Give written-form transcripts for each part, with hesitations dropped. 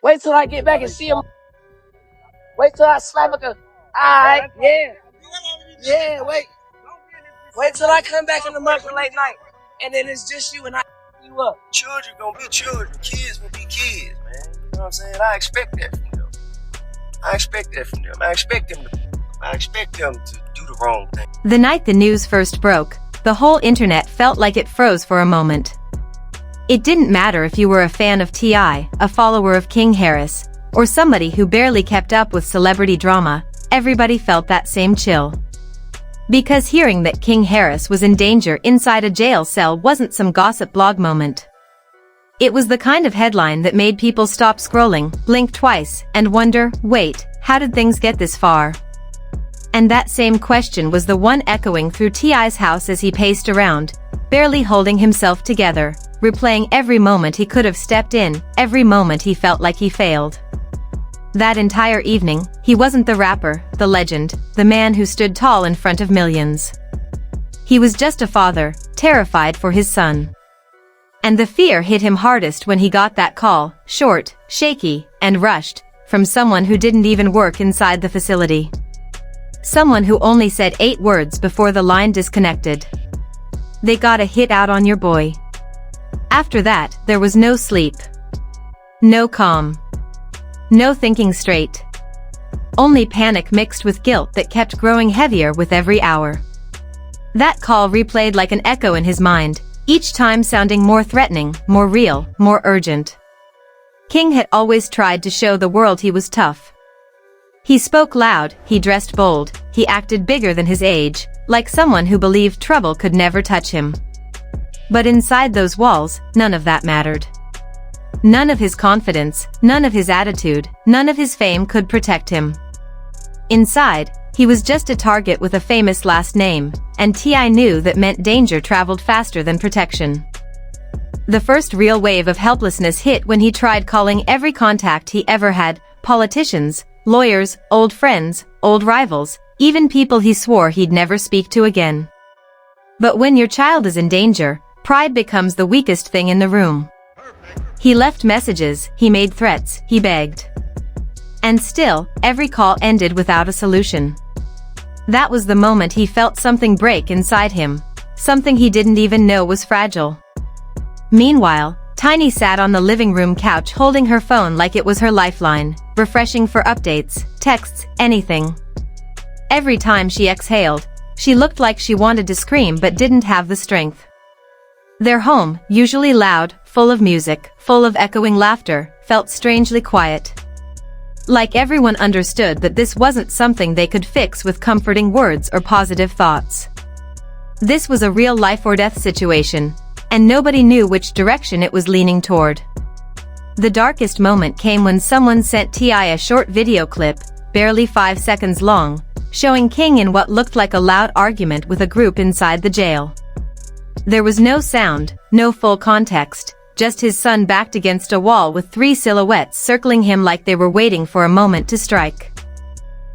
Wait till I get back and see him. Wait till I slap a. Alright, yeah. Yeah, wait. Wait till I come back in the market late night. And then it's just you and I you up. Children gonna be children. Kids will be kids, man. You know what I'm saying? I expect that from them. I expect them to do the wrong thing. The night the news first broke, the whole internet felt like it froze for a moment. It didn't matter if you were a fan of T.I., a follower of King Harris, or somebody who barely kept up with celebrity drama, everybody felt that same chill. Because hearing that King Harris was in danger inside a jail cell wasn't some gossip blog moment. It was the kind of headline that made people stop scrolling, blink twice, and wonder, wait, how did things get this far? And that same question was the one echoing through T.I.'s house as he paced around, barely holding himself together, replaying every moment he could have stepped in, every moment he felt like he failed. That entire evening, he wasn't the rapper, the legend, the man who stood tall in front of millions. He was just a father, terrified for his son. And the fear hit him hardest when he got that call, short, shaky, and rushed, from someone who didn't even work inside the facility. Someone who only said 8 words before the line disconnected. They got a hit out on your boy. After that, there was no sleep. No calm. No thinking straight. Only panic mixed with guilt that kept growing heavier with every hour. That call replayed like an echo in his mind, each time sounding more threatening, more real, more urgent. King had always tried to show the world he was tough. He spoke loud, he dressed bold, he acted bigger than his age, like someone who believed trouble could never touch him. But inside those walls, none of that mattered. None of his confidence, none of his attitude, none of his fame could protect him. Inside, he was just a target with a famous last name, and T.I. knew that meant danger traveled faster than protection. The first real wave of helplessness hit when he tried calling every contact he ever had, politicians, lawyers, old friends, old rivals, even people he swore he'd never speak to again. But when your child is in danger, pride becomes the weakest thing in the room. He left messages, he made threats, he begged. And still, every call ended without a solution. That was the moment he felt something break inside him, something he didn't even know was fragile. Meanwhile, Tiny sat on the living room couch holding her phone like it was her lifeline, refreshing for updates, texts, anything. Every time she exhaled, she looked like she wanted to scream but didn't have the strength. Their home, usually loud, full of music, full of echoing laughter, felt strangely quiet. Like everyone understood that this wasn't something they could fix with comforting words or positive thoughts. This was a real life or death situation, and nobody knew which direction it was leaning toward. The darkest moment came when someone sent T.I. a short video clip, barely 5 seconds long, showing King in what looked like a loud argument with a group inside the jail. There was no sound, no full context, just his son backed against a wall with 3 silhouettes circling him like they were waiting for a moment to strike.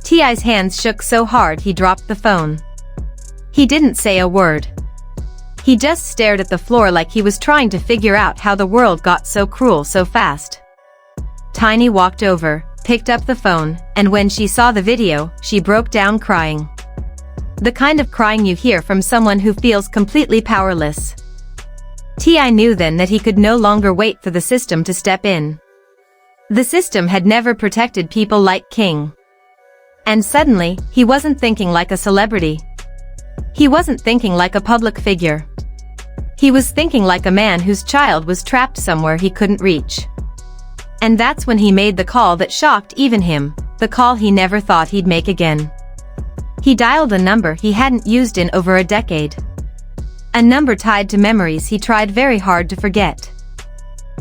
T.I.'s hands shook so hard he dropped the phone. He didn't say a word. He just stared at the floor like he was trying to figure out how the world got so cruel so fast. Tiny walked over, picked up the phone, and when she saw the video, she broke down crying. The kind of crying you hear from someone who feels completely powerless. T.I. knew then that he could no longer wait for the system to step in. The system had never protected people like King. And suddenly, he wasn't thinking like a celebrity. He wasn't thinking like a public figure. He was thinking like a man whose child was trapped somewhere he couldn't reach. And that's when he made the call that shocked even him, the call he never thought he'd make again. He dialed a number he hadn't used in over a decade. A number tied to memories he tried very hard to forget.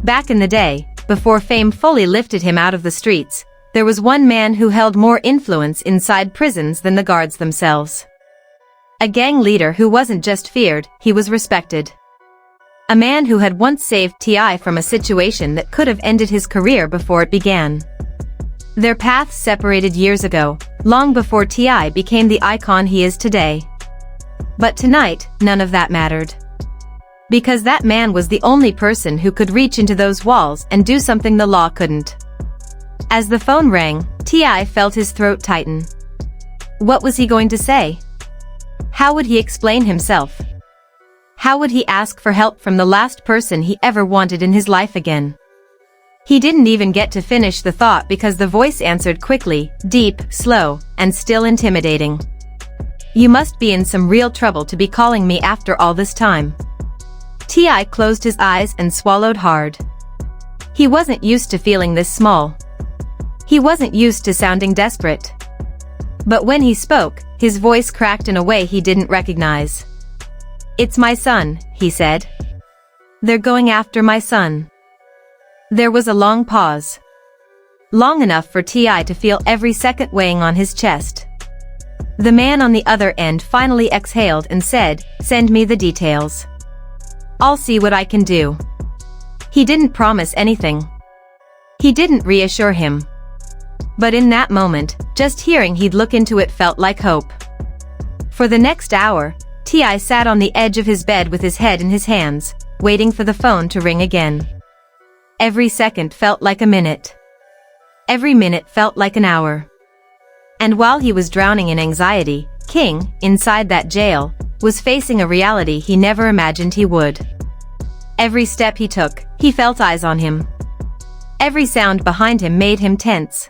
Back in the day, before fame fully lifted him out of the streets, there was one man who held more influence inside prisons than the guards themselves. A gang leader who wasn't just feared, he was respected. A man who had once saved T.I. from a situation that could have ended his career before it began. Their paths separated years ago, long before T.I. became the icon he is today. But tonight, none of that mattered. Because that man was the only person who could reach into those walls and do something the law couldn't. As the phone rang, T.I. felt his throat tighten. What was he going to say? How would he explain himself? How would he ask for help from the last person he ever wanted in his life again? He didn't even get to finish the thought because the voice answered quickly, deep, slow, and still intimidating. You must be in some real trouble to be calling me after all this time. T.I. closed his eyes and swallowed hard. He wasn't used to feeling this small. He wasn't used to sounding desperate. But when he spoke, his voice cracked in a way he didn't recognize. It's my son, he said. They're going after my son. There was a long pause. Long enough for T.I. to feel every second weighing on his chest. The man on the other end finally exhaled and said, "Send me the details. I'll see what I can do." He didn't promise anything. He didn't reassure him. But in that moment, just hearing he'd look into it felt like hope. For the next hour, T.I. sat on the edge of his bed with his head in his hands, waiting for the phone to ring again. Every second felt like a minute. Every minute felt like an hour. And while he was drowning in anxiety, King, inside that jail, was facing a reality he never imagined he would. Every step he took, he felt eyes on him. Every sound behind him made him tense.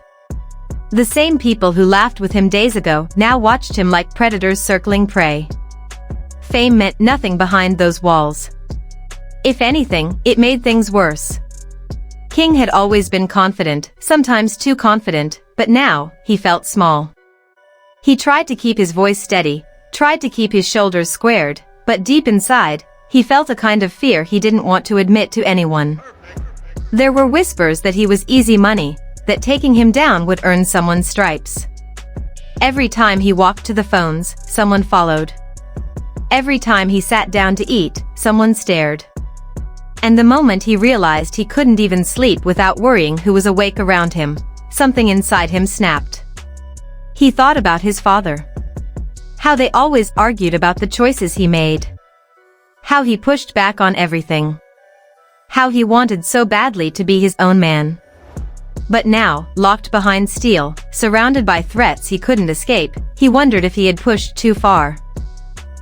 The same people who laughed with him days ago now watched him like predators circling prey. Fame meant nothing behind those walls. If anything, it made things worse. King had always been confident, sometimes too confident, but now, he felt small. He tried to keep his voice steady, tried to keep his shoulders squared, but deep inside, he felt a kind of fear he didn't want to admit to anyone. There were whispers that he was easy money, that taking him down would earn someone stripes. Every time he walked to the phones, someone followed. Every time he sat down to eat, someone stared. And the moment he realized he couldn't even sleep without worrying who was awake around him, something inside him snapped. He thought about his father. How they always argued about the choices he made. How he pushed back on everything. How he wanted so badly to be his own man. But now, locked behind steel, surrounded by threats he couldn't escape, he wondered if he had pushed too far.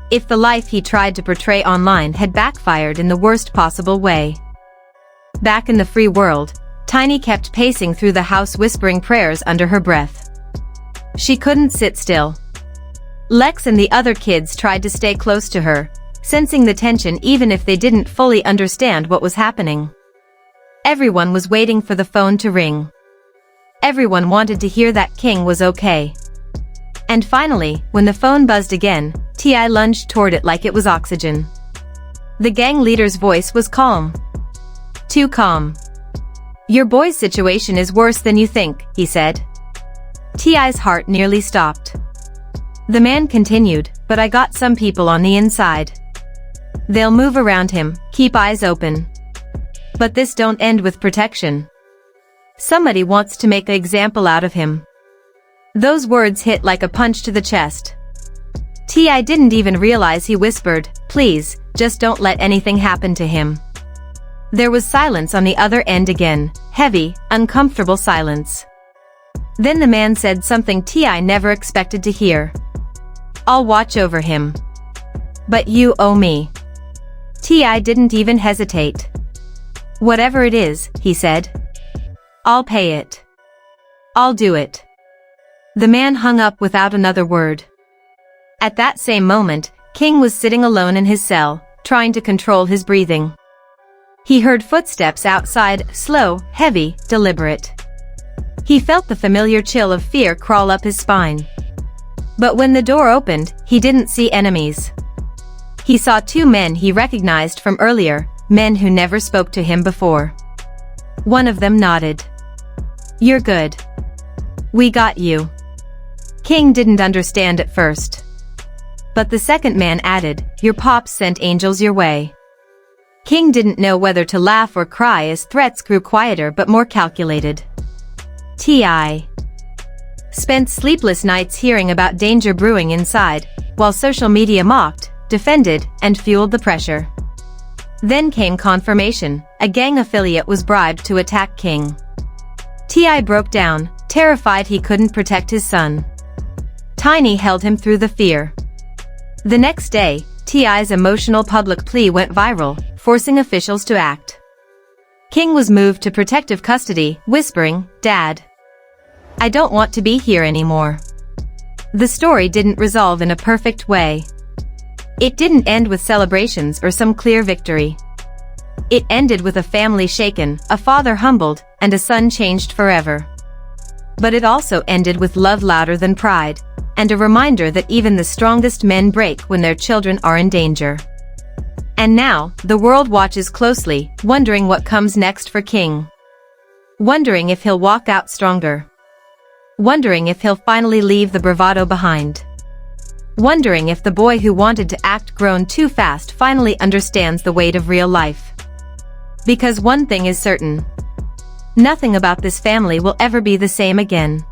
If the life he tried to portray online had backfired in the worst possible way. Back in the free world, Tiny kept pacing through the house whispering prayers under her breath. She couldn't sit still. Lex and the other kids tried to stay close to her, sensing the tension even if they didn't fully understand what was happening. Everyone was waiting for the phone to ring. Everyone wanted to hear that King was okay. And finally, when the phone buzzed again, T.I. lunged toward it like it was oxygen. The gang leader's voice was calm. Too calm. Your boy's situation is worse than you think, he said. T.I.'s heart nearly stopped. The man continued, but I got some people on the inside. They'll move around him, keep eyes open. But this don't end with protection. Somebody wants to make an example out of him. Those words hit like a punch to the chest. T.I. didn't even realize he whispered, "Please, just don't let anything happen to him." There was silence on the other end again, heavy, uncomfortable silence. Then the man said something T.I. never expected to hear. "I'll watch over him. But you owe me." T.I. didn't even hesitate. "Whatever it is," he said. "I'll pay it. I'll do it." The man hung up without another word. At that same moment, King was sitting alone in his cell, trying to control his breathing. He heard footsteps outside, slow, heavy, deliberate. He felt the familiar chill of fear crawl up his spine. But when the door opened, he didn't see enemies. He saw two men he recognized from earlier, men who never spoke to him before. One of them nodded. "You're good. We got you." King didn't understand at first. But the second man added, "Your pops sent angels your way." King didn't know whether to laugh or cry as threats grew quieter but more calculated. T.I. spent sleepless nights hearing about danger brewing inside, while social media mocked, defended, and fueled the pressure. Then came confirmation: a gang affiliate was bribed to attack King. T.I. broke down, terrified he couldn't protect his son. Tiny held him through the fear. The next day, T.I.'s emotional public plea went viral, forcing officials to act. King was moved to protective custody, whispering, "Dad, I don't want to be here anymore." The story didn't resolve in a perfect way. It didn't end with celebrations or some clear victory. It ended with a family shaken, a father humbled, and a son changed forever. But it also ended with love louder than pride, and a reminder that even the strongest men break when their children are in danger. And now, the world watches closely, wondering what comes next for King. Wondering if he'll walk out stronger. Wondering if he'll finally leave the bravado behind. Wondering if the boy who wanted to act grown too fast finally understands the weight of real life. Because one thing is certain. Nothing about this family will ever be the same again.